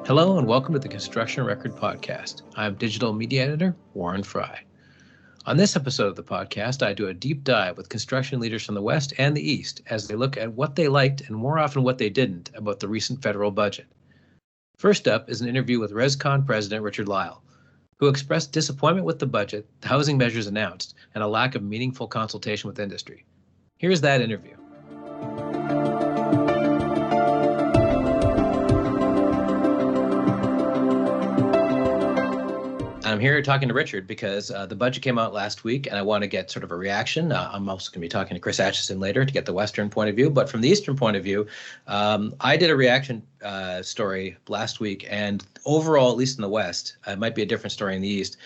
Hello and welcome to the Construction Record Podcast. I'm digital media editor Warren Frey. On this episode of the podcast, I do a deep dive with construction leaders from the West and the East as they look at what they liked and more often what they didn't about the recent federal budget. First up is an interview with RESCON President Richard Lyall, who expressed disappointment with the budget, the housing measures announced, and a lack of meaningful consultation with industry. Here's that interview. I'm here talking to Richard because the budget came out last week and I want to get sort of a reaction. I'm also going to be talking to Chris Atchison later to get the Western point of view. But from the Eastern point of view, I did a reaction story last week, and overall, at least in the West, it might be a different story in the East,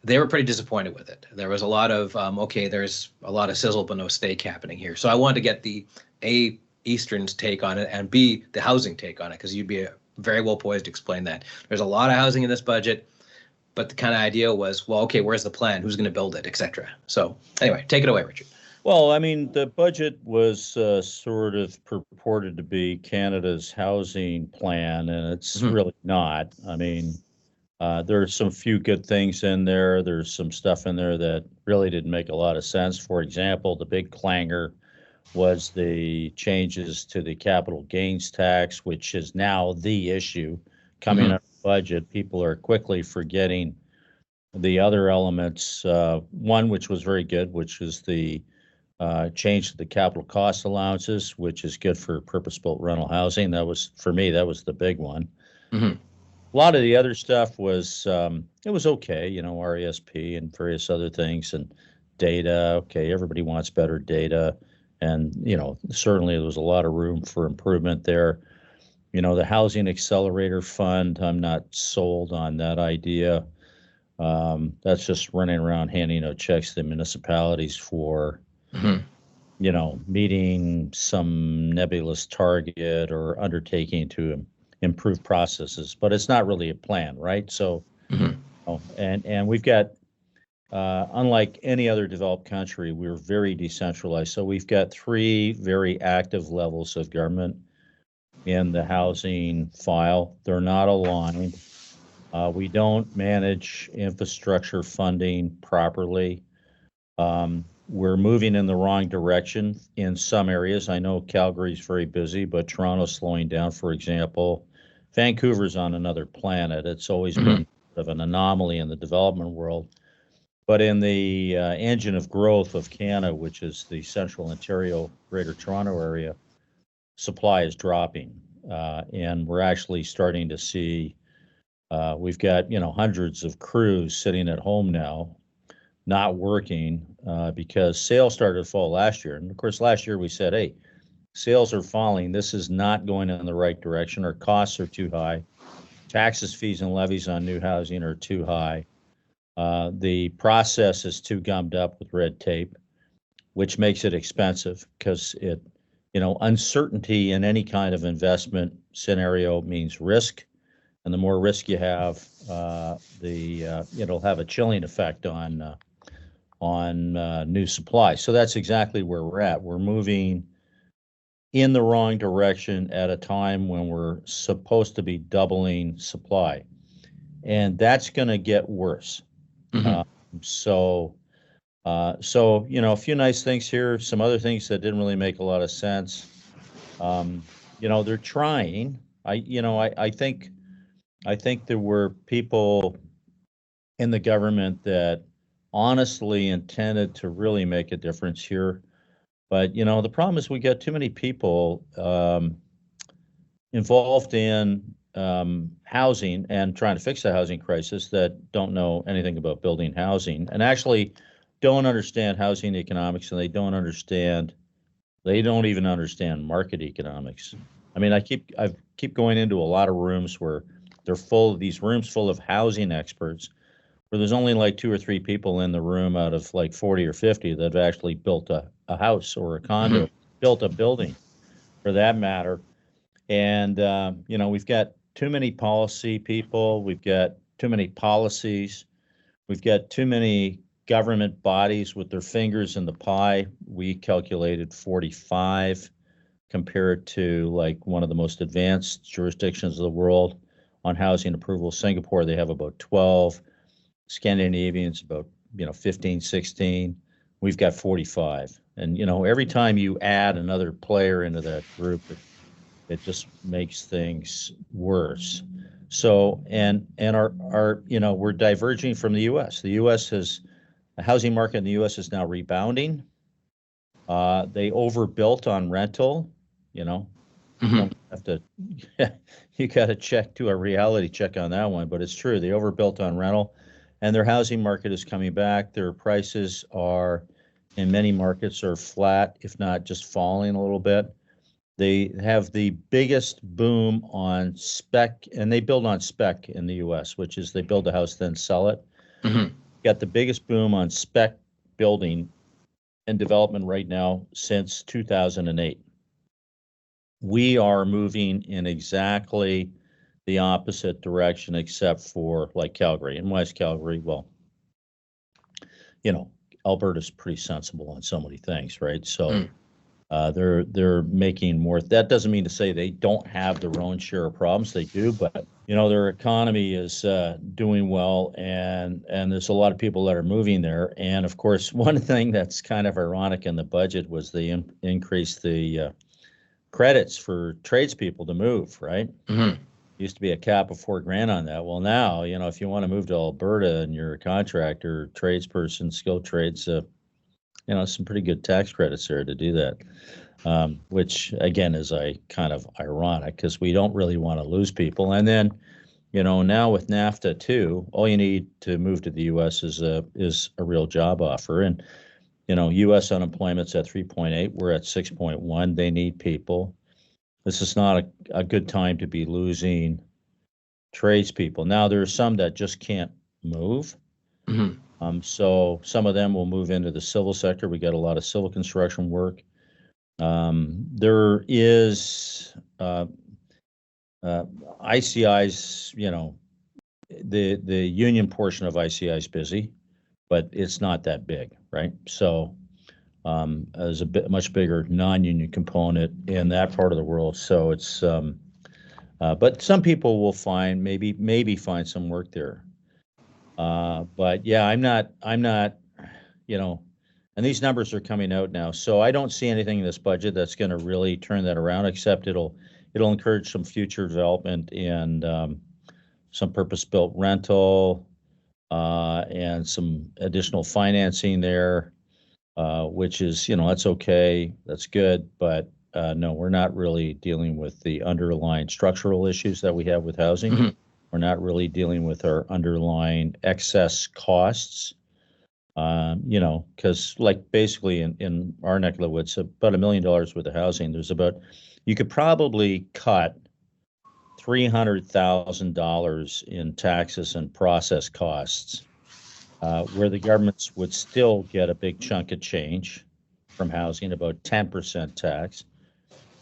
they were pretty disappointed with it. There was a lot of, there's a lot of sizzle but no steak happening here. So I wanted to get the A, Eastern's take on it, and B, the housing take on it, because you'd be very well poised to explain that. There's a lot of housing in this budget. But the kind of idea was, well, okay, where's the plan? Who's going to build it, et cetera? So anyway, take it away, Richard. Well, I mean, the budget was sort of purported to be Canada's housing plan, and it's really not. I mean, there's some few good things in there. There's some stuff in there that really didn't make a lot of sense. For example, the big clanger was the changes to the capital gains tax, which is now the issue coming up. Budget, people are quickly forgetting the other elements. One, which was very good, which is the change to the capital cost allowances, which is good for purpose-built rental housing. That was, for me, that was the big one. A lot of the other stuff was, it was okay, you know, RESP and various other things and data. Okay, everybody wants better data. And, you know, certainly there was a lot of room for improvement there. You know, the Housing Accelerator Fund, I'm not sold on that idea. That's just running around handing out checks to municipalities for, you know, meeting some nebulous target or undertaking to improve processes. But it's not really a plan, right? So, and we've got, unlike any other developed country, we're very decentralized. So we've got three very active levels of government in the housing file. They're not aligned. We don't manage infrastructure funding properly. We're moving in the wrong direction in some areas. I know Calgary's very busy, but Toronto's slowing down, for example. Vancouver's on another planet. It's always been sort of an anomaly in the development world. But in the engine of growth of Canada, which is the Central Ontario, Greater Toronto area, supply is dropping, and we're actually starting to see, we've got, you know, hundreds of crews sitting at home now, not working, because sales started to fall last year. And of course, last year we said, hey, sales are falling. This is not going in the right direction. Our costs are too high. Taxes, fees, and levies on new housing are too high. The process is too gummed up with red tape, which makes it expensive because it, you know, uncertainty in any kind of investment scenario means risk, and the more risk you have, it'll have a chilling effect on new supply. So that's exactly where we're at. We're moving in the wrong direction at a time when we're supposed to be doubling supply, and that's going to get worse. So, you know, a few nice things here, some other things that didn't really make a lot of sense. You know, they're trying. I think there were people in the government that honestly intended to really make a difference here. But, you know, the problem is we got too many people involved in housing and trying to fix the housing crisis that don't know anything about building housing and actually don't understand housing economics, and they don't even understand market economics. I mean, I keep going into a lot of rooms where they're full of these rooms full of housing experts, where there's only like 2 or 3 people in the room out of like 40 or 50 that have actually built a house or a condo, built a building for that matter. And, you know, we've got too many policy people. We've got too many policies. We've got too many government bodies with their fingers in the pie. We calculated 45 compared to like one of the most advanced jurisdictions of the world. on housing approval. Singapore, they have about 12. Scandinavians about 15, 16. We've got 45. And every time you add another player into that group, it just makes things worse. So and our we're diverging from the U.S. The housing market in the U.S. is now rebounding. They overbuilt on rental. Don't have to. You got to do a reality check on that one, but it's true. They overbuilt on rental, and their housing market is coming back. Their prices are, in many markets, are flat, if not just falling a little bit. They have the biggest boom on spec, and they build on spec in the U.S., which is they build a house, then sell it. Got the biggest boom on spec building and development right now since 2008. We are moving in exactly the opposite direction, except for like Calgary. In West Calgary, well, Alberta's pretty sensible on so many things, right? So they're making more. That doesn't mean to say they don't have their own share of problems. They do, but their economy is doing well, and there's a lot of people that are moving there. And of course, one thing that's kind of ironic in the budget was they increased the credits for tradespeople to move, right? Used to be a cap of $4,000 on that. Well, now, if you want to move to Alberta and you're a contractor, tradesperson, skilled trades, some pretty good tax credits there to do that, which again is kind of ironic because we don't really want to lose people. And then, now with NAFTA too, all you need to move to the U.S. is a real job offer. And U.S. unemployment's at 3.8. We're at 6.1. They need people. This is not a good time to be losing tradespeople. Now, there are some that just can't move. So some of them will move into the civil sector. We got a lot of civil construction work. There is ICI's, the union portion of ICI is busy, but it's not that big, right? So there's a much bigger non-union component in that part of the world. So it's, but some people will maybe find some work there. But yeah, I'm not, and these numbers are coming out now. So I don't see anything in this budget that's going to really turn that around, except it'll encourage some future development in some purpose-built rental and some additional financing there, which is, that's okay. That's good. But no, we're not really dealing with the underlying structural issues that we have with housing. We're not really dealing with our underlying excess costs, because like basically in our neck of the woods, about $1 million worth of housing, you could probably cut $300,000 in taxes and process costs, where the governments would still get a big chunk of change from housing, about 10% tax.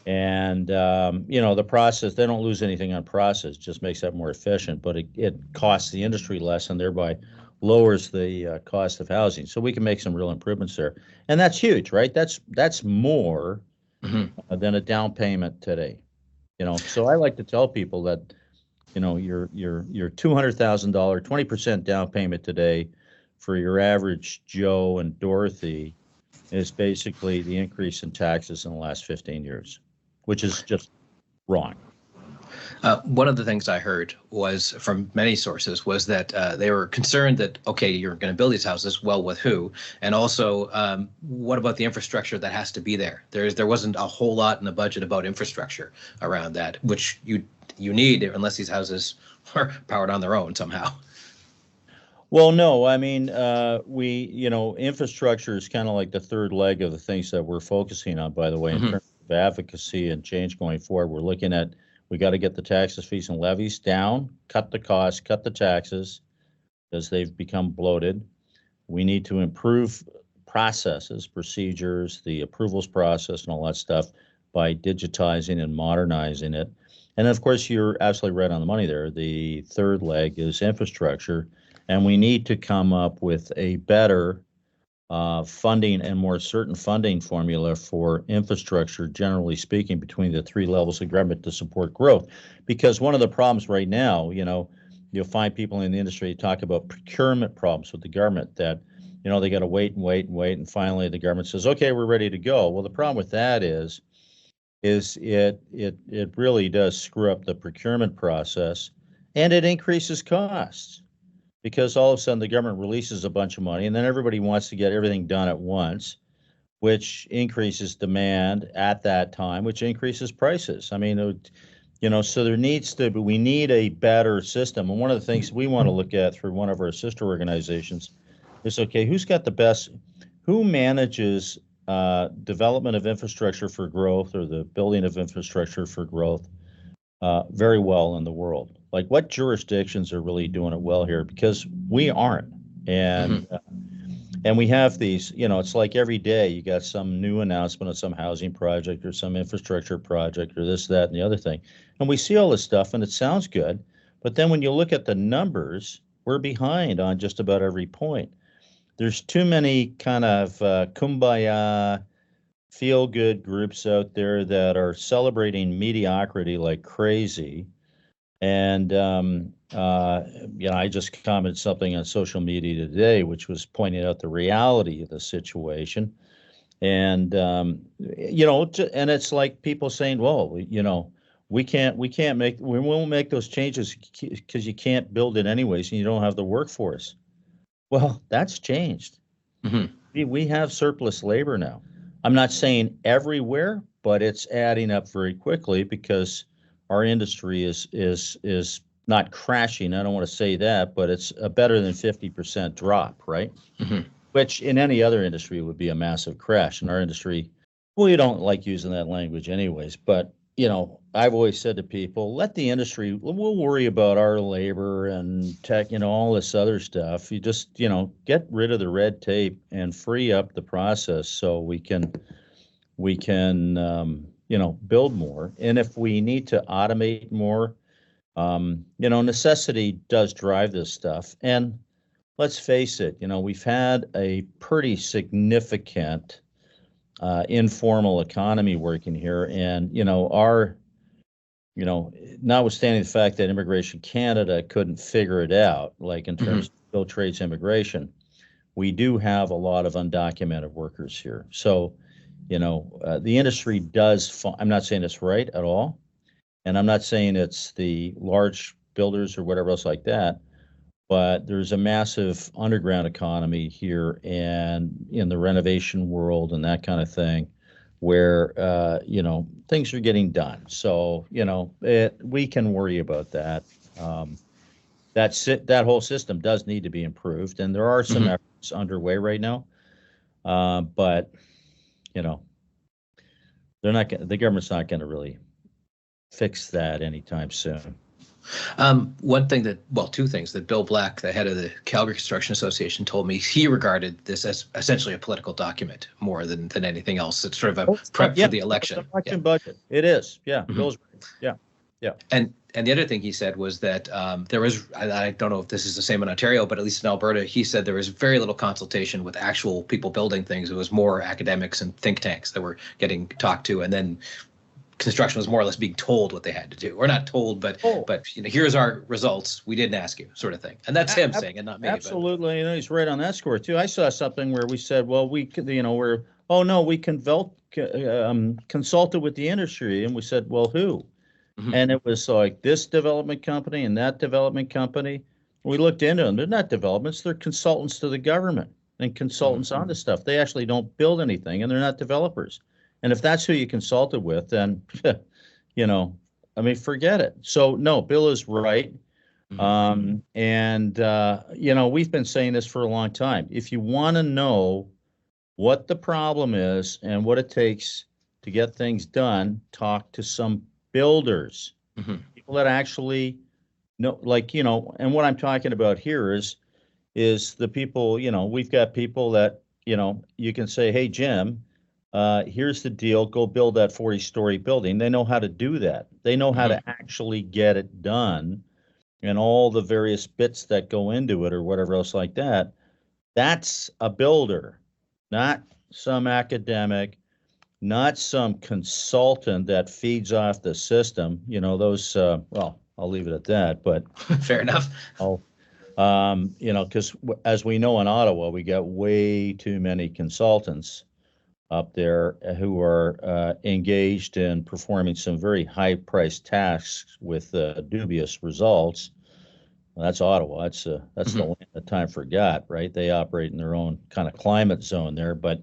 And, the process, they don't lose anything on process, just makes that more efficient, but it costs the industry less and thereby lowers the cost of housing. So we can make some real improvements there. And that's huge, right? That's more than a down payment today. So I like to tell people that, your $200,000, 20% down payment today for your average Joe and Dorothy is basically the increase in taxes in the last 15 years, which is just wrong. One of the things I heard was from many sources was that they were concerned that, okay, you're going to build these houses, well, with who? And also, what about the infrastructure that has to be there? There wasn't a whole lot in the budget about infrastructure around that, which you need unless these houses are powered on their own somehow. Well, no, I mean, infrastructure is kind of like the third leg of the things that we're focusing on, by the way, in terms of advocacy and change going forward. We're looking at, we got to get the taxes, fees, and levies down, cut the costs, cut the taxes, because they've become bloated. We need to improve processes, procedures, the approvals process, and all that stuff by digitizing and modernizing it. And of course, you're absolutely right on the money there. The third leg is infrastructure, and we need to come up with a better funding and more certain funding formula for infrastructure, generally speaking, between the three levels of government to support growth. Because one of the problems right now, you'll find people in the industry talk about procurement problems with the government that, they got to wait and wait and wait. And finally the government says, okay, we're ready to go. Well, the problem with that is it really does screw up the procurement process, and it increases costs because all of a sudden the government releases a bunch of money and then everybody wants to get everything done at once, which increases demand at that time, which increases prices. I mean, so we need a better system. And one of the things we want to look at through one of our sister organizations is, okay, who manages development of infrastructure for growth, or the building of infrastructure for growth, very well in the world? Like, what jurisdictions are really doing it well here? Because we aren't. And and we have these, it's like every day you got some new announcement of some housing project or some infrastructure project or this, that, and the other thing. And we see all this stuff and it sounds good. But then when you look at the numbers, we're behind on just about every point. There's too many kind of kumbaya, feel-good groups out there that are celebrating mediocrity like crazy. And, I just commented something on social media today, which was pointing out the reality of the situation. And, and it's like people saying, well, we won't make those changes because you can't build it anyways and you don't have the workforce. Well, that's changed. We have surplus labor now. I'm not saying everywhere, but it's adding up very quickly because our industry is not crashing. I don't want to say that, but it's a better than 50% drop, right? Which in any other industry would be a massive crash. In our industry, well, you don't like using that language anyways, but I've always said to people, let the industry, we'll worry about our labor and tech, all this other stuff. You just, get rid of the red tape and free up the process so we can build more. And if we need to automate more, necessity does drive this stuff. And let's face it, we've had a pretty significant informal economy working here. And, notwithstanding the fact that Immigration Canada couldn't figure it out, like in terms of skilled trades immigration, we do have a lot of undocumented workers here. So, the industry does, I'm not saying it's right at all. And I'm not saying it's the large builders or whatever else like that, but there's a massive underground economy here and in the renovation world and that kind of thing where, things are getting done. So, we can worry about that. That whole system does need to be improved. And there are some efforts underway right now. But, the government's not going to really fix that anytime soon. Two things that Bill Black, the head of the Calgary Construction Association, told me. He regarded this as essentially a political document more than anything else. It's sort of a prep for the election. It's an election budget. It is. Yeah. Bill's right. Yeah. Yeah. And the other thing he said was that there was, I don't know if this is the same in Ontario, but at least in Alberta, he said there was very little consultation with actual people building things. It was more academics and think tanks that were getting talked to, and then construction was more or less being told what they had to do, or not told, but here's our results. We didn't ask you, sort of thing. And that's him saying, and not me. Absolutely, he's right on that score too. I saw something where we said, well, we consulted with the industry, and we said, well, who? And it was like this development company and that development company. We looked into them. They're not developments; they're consultants to the government and consultants on this stuff. They actually don't build anything, and they're not developers. And if that's who you consulted with, then, forget it. So, no, Bill is right. We've been saying this for a long time. If you want to know what the problem is and what it takes to get things done, talk to some builders, people that actually know, and what I'm talking about here is the people, we've got people that, you can say, hey, Jim, here's the deal, go build that 40-story building. They know how to do that. They know how to actually get it done and all the various bits that go into it or whatever else like that. That's a builder. not some academic, not some consultant that feeds off the system. Those, well, I'll leave it at that, but Fair enough. I'll, because as we know in Ottawa, we got way too many consultants up there who are engaged in performing some very high-priced tasks with dubious results. Well, that's Ottawa. That's the land that time forgot, right? They operate in their own kind of climate zone there, but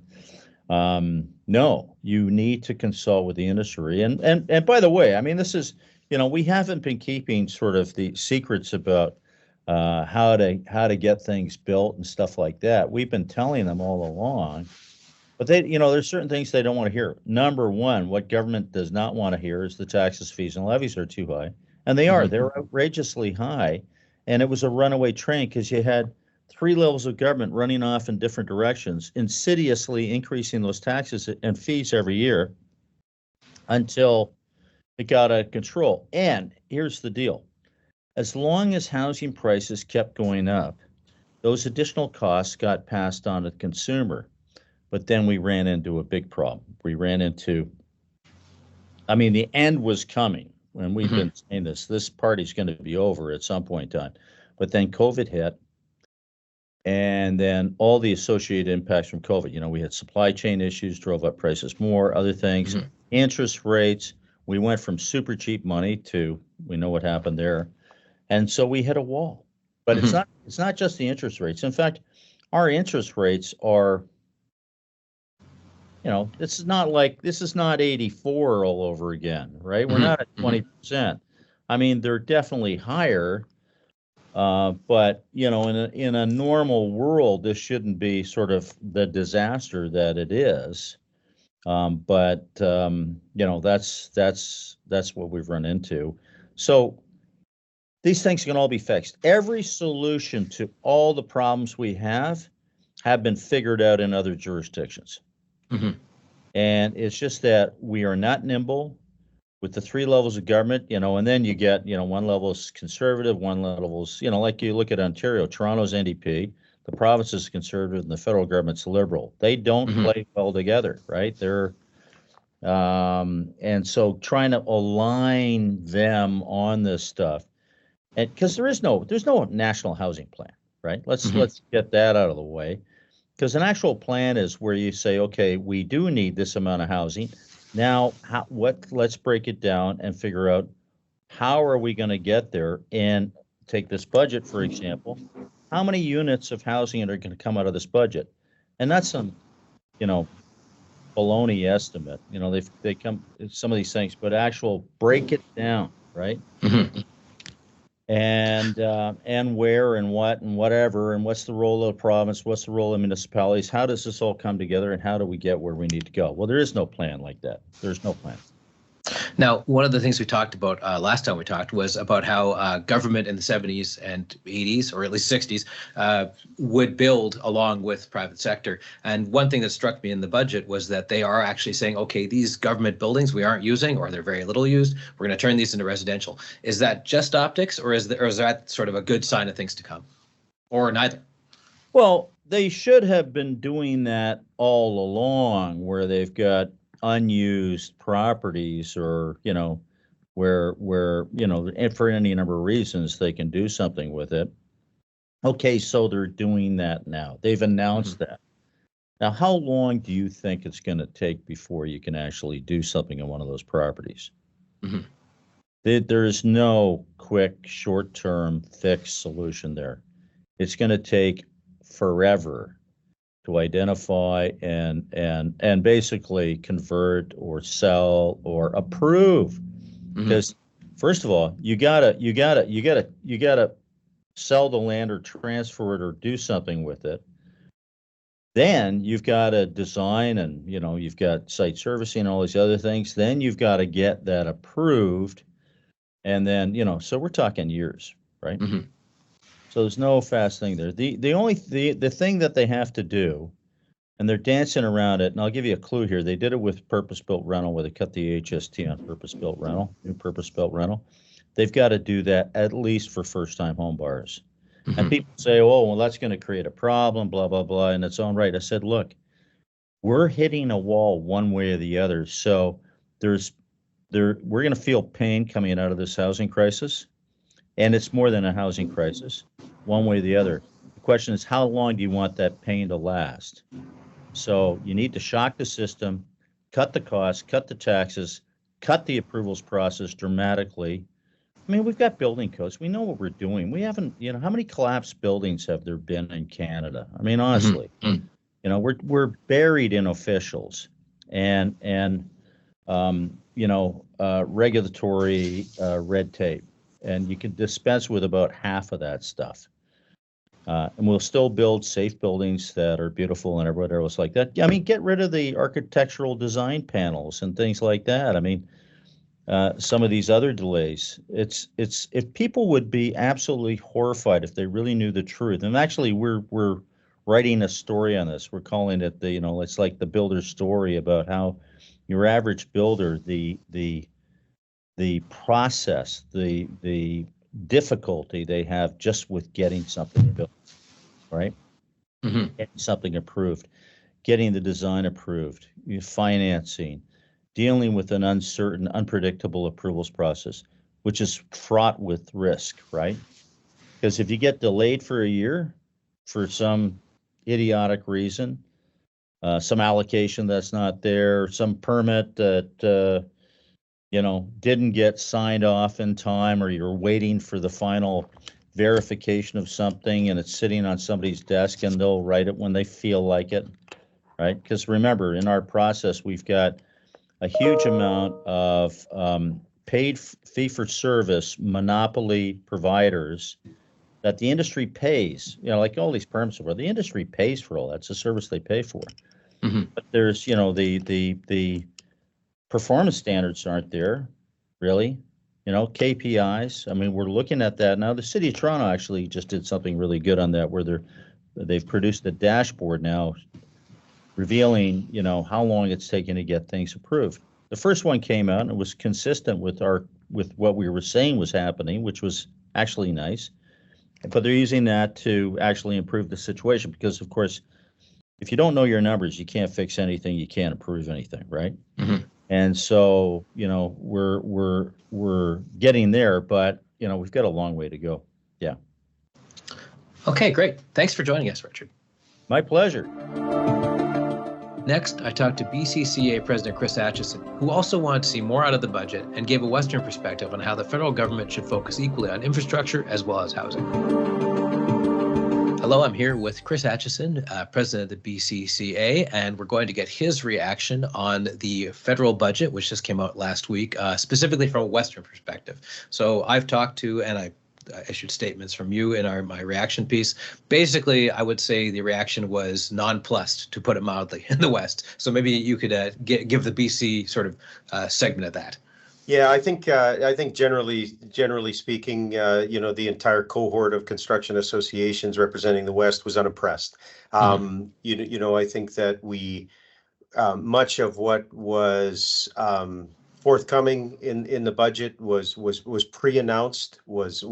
no, you need to consult with the industry. And by the way, I mean, this is, we haven't been keeping sort of the secrets about how to get things built and stuff like that. We've been telling them all along, but there's certain things they don't want to hear. Number one, what government does not want to hear is the taxes, fees, and levies are too high, and they are. They're outrageously high, and it was a runaway train because you had three levels of government running off in different directions, insidiously increasing those taxes and fees every year until it got out of control. And here's the deal. As long as housing prices kept going up, those additional costs got passed on to the consumer. But then we ran into a big problem. We ran into, the end was coming. And we've been saying this party's going to be over at some point in time. But then COVID hit. And then all the associated impacts from COVID. We had supply chain issues, drove up prices more, other things, interest rates. We went from super cheap money to, we know what happened there. And so we hit a wall. But it's not just the interest rates. In fact, our interest rates are, this is not 84 all over again, right? We're not at 20%. They're definitely higher. But in a normal world, this shouldn't be sort of the disaster that it is. But that's what we've run into. So these things can all be fixed. Every solution to all the problems we have been figured out in other jurisdictions. And it's just that we are not nimble with the three levels of government, and then you get, one level is conservative, one level is, like you look at Ontario, Toronto's NDP, the province is conservative, and the federal government's liberal. They don't play well together, right? And so trying to align them on this stuff, and because there's no national housing plan, right? Let's get that out of the way. Because an actual plan is where you say, okay, we do need this amount of housing. Now, let's break it down and figure out how are we going to get there. And take this budget, for example. How many units of housing are going to come out of this budget? And that's some, baloney estimate. They come some of these things, but actual break it down, right? And where and what and whatever, and what's the role of the province, what's the role of municipalities, how does this all come together, and how do we get where we need to go? Well, there is no plan like that. There's no plan. Now, one of the things we talked about last time we talked was about how government in the 70s and 80s, or at least 60s, would build along with private sector. And one thing that struck me in the budget was that they are actually saying, okay, these government buildings we aren't using, or they're very little used, we're going to turn these into residential. Is that just optics, or is that sort of a good sign of things to come, or neither? Well, they should have been doing that all along, where they've got unused properties, or where and for any number of reasons they can do something with it. Okay, so they're doing that now. They've announced that. Now, how long do you think it's going to take before you can actually do something on one of those properties? There is no quick, short-term fixed solution there. It's going to take forever to identify and basically convert or sell or approve. Because first of all, you gotta sell the land or transfer it or do something with it. Then you've got to design, and you've got site servicing and all these other things. Then you've got to get that approved, and then so we're talking years, right? So there's no fast thing there. The thing that they have to do, and they're dancing around it, and I'll give you a clue here. They did it with purpose-built rental, where they cut the HST on purpose-built rental, new purpose-built rental. They've got to do that at least for first-time home buyers. And people say, oh, well, that's going to create a problem, blah, blah, blah, in its own right. I said, look, we're hitting a wall one way or the other. So we're going to feel pain coming out of this housing crisis, and it's more than a housing crisis, one way or the other. The question is, how long do you want that pain to last? So you need to shock the system, cut the costs, cut the taxes, cut the approvals process dramatically. I mean, we've got building codes. We know what we're doing. We haven't, how many collapsed buildings have there been in Canada? I mean, honestly, we're buried in officials and regulatory red tape, and you can dispense with about half of that stuff. And we'll still build safe buildings that are beautiful and everybody else like that. I mean, get rid of the architectural design panels and things like that. I mean, some of these other delays. If people would be absolutely horrified if they really knew the truth. And actually, we're writing a story on this. We're calling it it's like the builder's story about how your average builder, the process, the difficulty they have just with getting something built, right? Mm-hmm. Getting something approved, getting the design approved, financing, dealing with an uncertain, unpredictable approvals process, which is fraught with risk, right? Because if you get delayed for a year for some idiotic reason, some allocation that's not there, some permit that didn't get signed off in time, or you're waiting for the final verification of something and it's sitting on somebody's desk and they'll write it when they feel like it, right? Because remember, in our process, we've got a huge amount of paid fee-for-service monopoly providers that the industry pays, like all these permits, the industry pays for all that. It's a service they pay for. Mm-hmm. But there's, the performance standards aren't there, really. KPIs. I mean, we're looking at that now. The City of Toronto actually just did something really good on that, where they've produced a dashboard now revealing, how long it's taken to get things approved. The first one came out and it was consistent with what we were saying was happening, which was actually nice. But they're using that to actually improve the situation because, of course, if you don't know your numbers, you can't fix anything, you can't approve anything, right? Mm-hmm. And so, we're getting there, but we've got a long way to go. Yeah. Okay, great. Thanks for joining us, Richard. My pleasure. Next, I talked to BCCA President Chris Atchison, who also wanted to see more out of the budget and gave a Western perspective on how the federal government should focus equally on infrastructure as well as housing. Hello, I'm here with Chris Atchison, President of the BCCA, and we're going to get his reaction on the federal budget, which just came out last week, specifically from a Western perspective. So I've talked to, and I issued statements from you in my reaction piece. Basically, I would say the reaction was nonplussed, to put it mildly, in the West. So maybe you could give the BC sort of segment of that. Yeah, I think generally speaking, the entire cohort of construction associations representing the West was unimpressed. Mm-hmm. I think that we much of what was forthcoming in the budget was pre-announced, was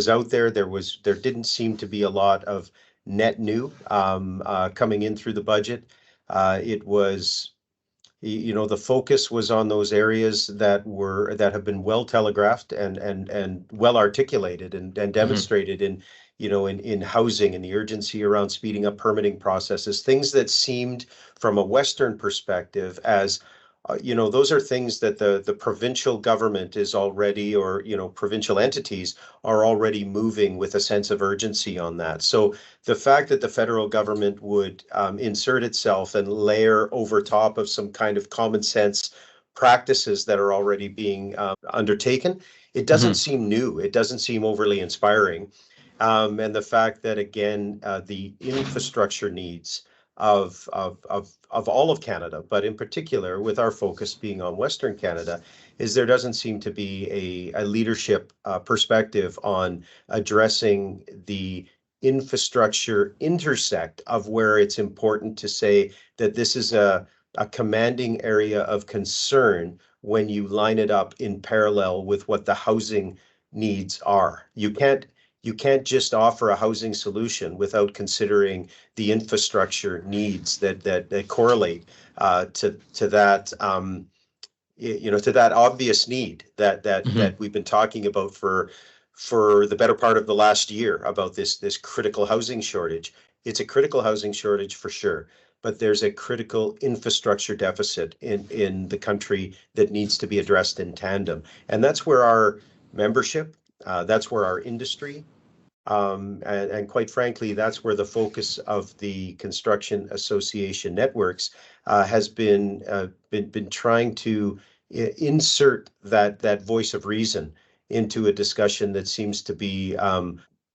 out there. There didn't seem to be a lot of net new coming in through the budget. It was, the focus was on those areas that have been well telegraphed and well articulated and demonstrated mm-hmm. in housing and the urgency around speeding up permitting processes, things that seemed from a Western perspective as those are things that the provincial government is already, or provincial entities are already moving with a sense of urgency on that. So the fact that the federal government would insert itself and layer over top of some kind of common sense practices that are already being undertaken, it doesn't mm-hmm. seem new. It doesn't seem overly inspiring. And the fact that, again, the infrastructure needs of all of Canada, but in particular with our focus being on Western Canada, is there doesn't seem to be a leadership perspective on addressing the infrastructure intersect of where it's important to say that this is a commanding area of concern when you line it up in parallel with what the housing needs are. You you can't just offer a housing solution without considering the infrastructure needs that correlate to that. To that obvious need that we've been talking about for the better part of the last year about this critical housing shortage. It's a critical housing shortage for sure, but there's a critical infrastructure deficit in the country that needs to be addressed in tandem. And that's where our membership, that's where our industry, and quite frankly, that's where the focus of the construction association networks has been trying to insert that voice of reason into a discussion that seems to be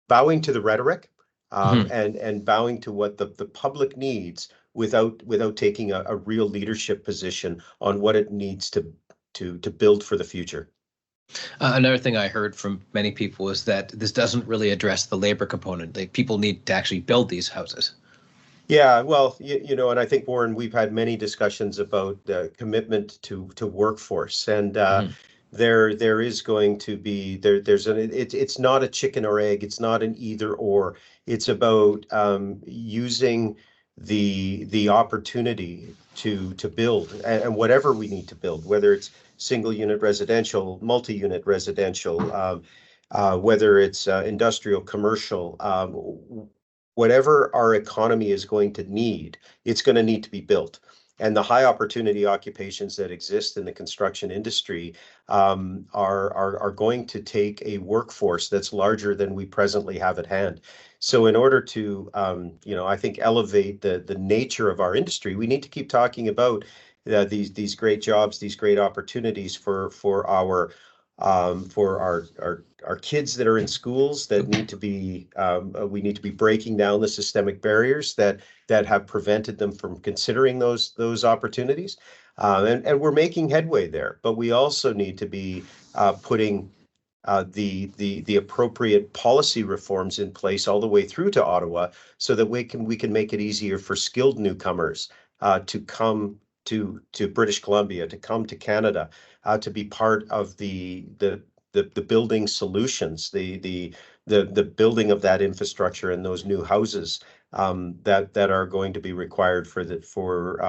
bowing to the rhetoric and bowing to what the public needs without taking a real leadership position on what it needs to build for the future. Another thing I heard from many people is that this doesn't really address the labor component. Like, people need to actually build these houses. Yeah, well, and I think, Warren, we've had many discussions about commitment to workforce, and there is going to be it's not a chicken or egg. It's not an either or. It's about using the opportunity to build and whatever we need to build, whether it's single unit residential, multi-unit residential, whether it's industrial, commercial, whatever our economy is going to need, it's going to need to be built. And the high opportunity occupations that exist in the construction industry are going to take a workforce that's larger than we presently have at hand. So in order to, I think, elevate the nature of our industry, we need to keep talking about these great jobs, these great opportunities for our kids that are in schools that need to be, we need to be breaking down the systemic barriers that have prevented them from considering those opportunities. And we're making headway there, but we also need to be putting the appropriate policy reforms in place all the way through to Ottawa, so that we can make it easier for skilled newcomers to come to British Columbia, to come to Canada, to be part of the building solutions, the building of that infrastructure and those new houses that are going to be required for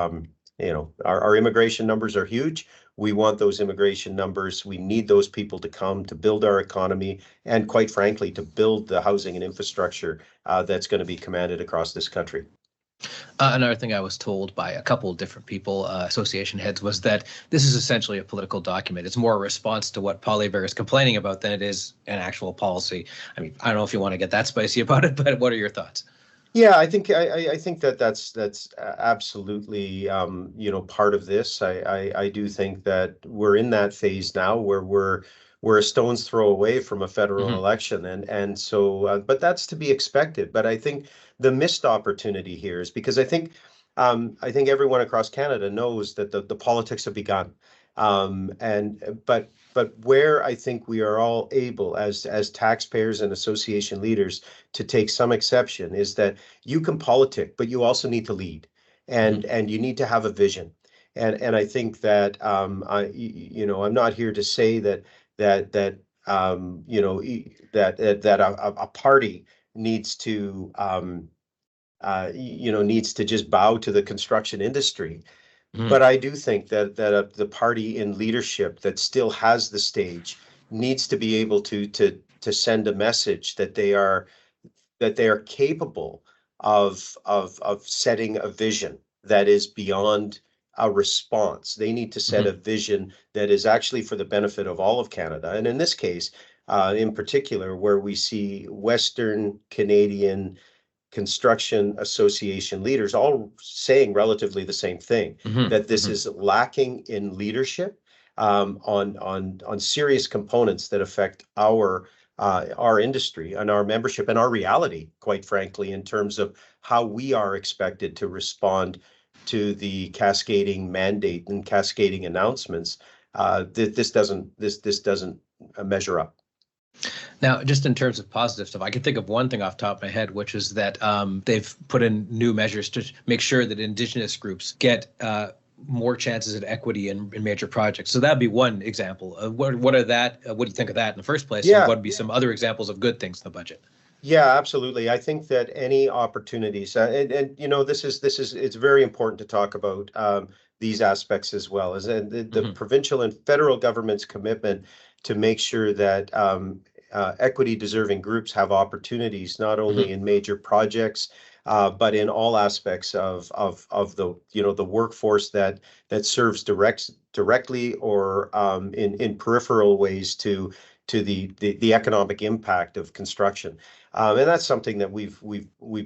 our immigration numbers are huge. We want those immigration numbers. We need those people to come to build our economy, and quite frankly, to build the housing and infrastructure that's going to be commanded across this country. Another thing I was told by a couple of different people, association heads, was that this is essentially a political document. It's more a response to what Paul Hebert is complaining about than it is an actual policy. I mean, I don't know if you want to get that spicy about it, but what are your thoughts? Yeah, I think that's absolutely part of this. I do think that we're in that phase now where we're a stone's throw away from a federal election, and so but that's to be expected. But I think the missed opportunity here is because I think everyone across Canada knows that the politics have begun, but where I think we are all able as taxpayers and association leaders to take some exception is that you can politic, but you also need to lead, and you need to have a vision. And I think that I'm not here to say that a party needs to just bow to the construction industry. But I do think that the party in leadership that still has the stage needs to be able to send a message that they are capable of setting a vision that is beyond a response. They need to set a vision that is actually for the benefit of all of Canada. And in this case, in particular, where we see Western Canadian construction association leaders all saying relatively the same thing, that this is lacking in leadership on serious components that affect our industry and our membership and our reality, quite frankly, in terms of how we are expected to respond to the cascading mandate and cascading announcements. This doesn't measure up. Now, just in terms of positive stuff, I can think of one thing off the top of my head, which is that they've put in new measures to make sure that Indigenous groups get more chances at equity in major projects. So that'd be one example. What do you think of that in the first place? Yeah. And what would be some other examples of good things in the budget? Yeah, absolutely. I think that any opportunities, and this is it's very important to talk about these aspects as well, as the provincial and federal government's commitment to make sure that equity deserving groups have opportunities not only in major projects, but in all aspects of the the workforce that serves directly or in peripheral ways to the economic impact of construction. And that's something that we've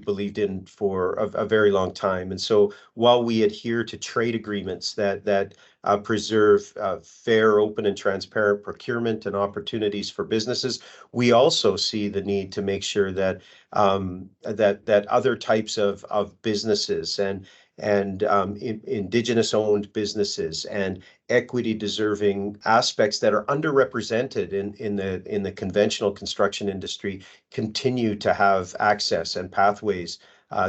believed in for a very long time. And so while we adhere to trade agreements that preserve fair, open, and transparent procurement and opportunities for businesses, we also see the need to make sure that that other types of businesses and Indigenous-owned businesses and equity-deserving aspects that are underrepresented in the conventional construction industry continue to have access and pathways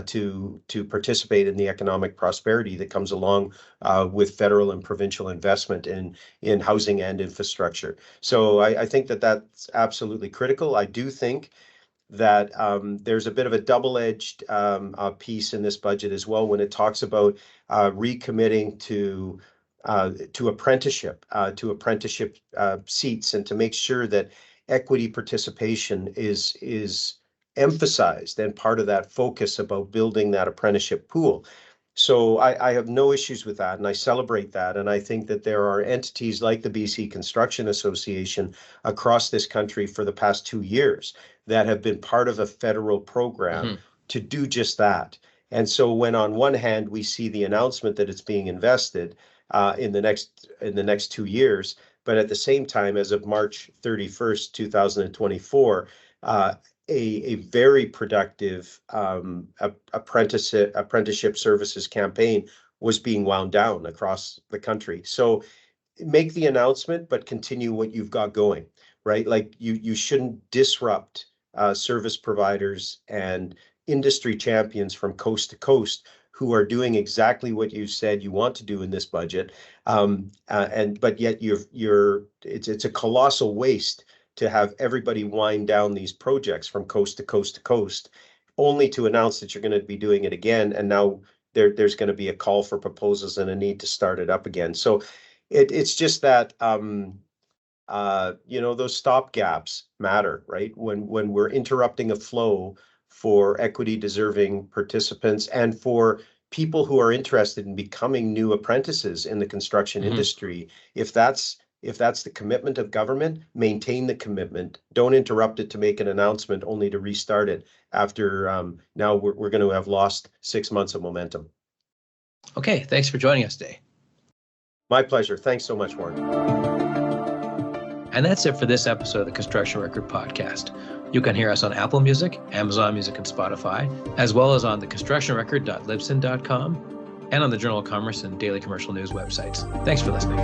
to participate in the economic prosperity that comes along with federal and provincial investment in housing and infrastructure. So I think that that's absolutely critical. I do think that there's a bit of a double-edged piece in this budget as well when it talks about recommitting to apprenticeship seats, and to make sure that equity participation is emphasized and part of that focus about building that apprenticeship pool. So I have no issues with that, and I celebrate that. And I think that there are entities like the BC Construction Association across this country for the past 2 years that have been part of a federal program to do just that. And so when on one hand we see the announcement that it's being invested in the next 2 years, but at the same time, as of March 31st, 2024, a very productive apprenticeship services campaign was being wound down across the country. So make the announcement, but continue what you've got going, right? Like you shouldn't disrupt service providers and industry champions from coast to coast who are doing exactly what you said you want to do in this budget, but yet it's a colossal waste to have everybody wind down these projects from coast to coast to coast, only to announce that you're going to be doing it again, and now there's going to be a call for proposals and a need to start it up again. So it's just that those stop gaps matter, right? When we're interrupting a flow for equity deserving participants and for people who are interested in becoming new apprentices in the construction industry, if that's the commitment of government, maintain the commitment. Don't interrupt it to make an announcement only to restart it after now we're going to have lost 6 months of momentum. Okay, thanks for joining us today. My pleasure. Thanks so much, Warren. And that's it for this episode of the Construction Record Podcast. You can hear us on Apple Music, Amazon Music, and Spotify, as well as on the constructionrecord.libsyn.com and on the Journal of Commerce and Daily Commercial News websites. Thanks for listening.